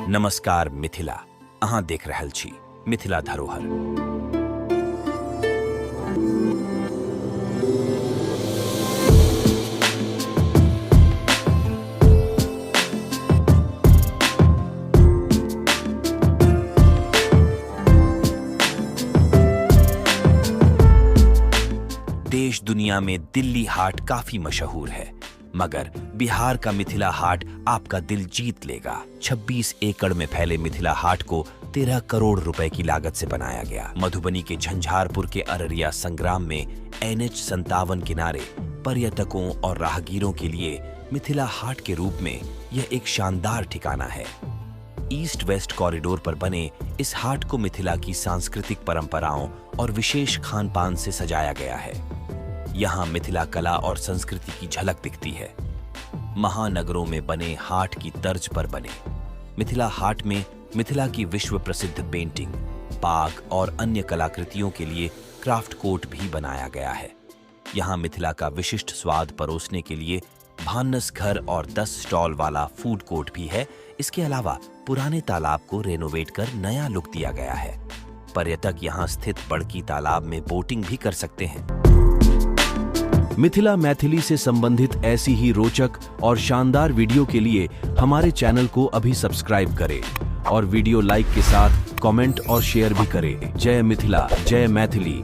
नमस्कार मिथिला, अहाँ देख रहल छी मिथिला धरोहर। देश दुनिया में दिल्ली हाट काफी मशहूर है, मगर बिहार का मिथिला हाट आपका दिल जीत लेगा। 26 एकड़ में फैले मिथिला हाट को 13 करोड़ रुपए की लागत से बनाया गया। मधुबनी के झंझारपुर के अररिया संग्राम में NH-57 किनारे पर्यटकों और राहगीरों के लिए मिथिला हाट के रूप में यह एक शानदार ठिकाना है। ईस्ट वेस्ट कॉरिडोर पर बने इस हाट को मिथिला की सांस्कृतिक परंपराओं और विशेष खान पान से सजाया गया है। यहाँ मिथिला कला और संस्कृति की झलक दिखती है। महानगरों में बने हाट की तर्ज पर बने मिथिला हाट में मिथिला की विश्व प्रसिद्ध पेंटिंग, पाग और अन्य कलाकृतियों के लिए क्राफ्ट कोर्ट भी बनाया गया है। यहाँ मिथिला का विशिष्ट स्वाद परोसने के लिए भानस घर और 10 स्टॉल वाला फूड कोर्ट भी है। इसके अलावा पुराने तालाब को रेनोवेट कर नया लुक दिया गया है। पर्यटक यहाँ स्थित बड़की तालाब में बोटिंग भी कर सकते हैं। मिथिला मैथिली से संबंधित ऐसी ही रोचक और शानदार वीडियो के लिए हमारे चैनल को अभी सब्सक्राइब करें और वीडियो लाइक के साथ कमेंट और शेयर भी करें। जय मिथिला, जय मैथिली।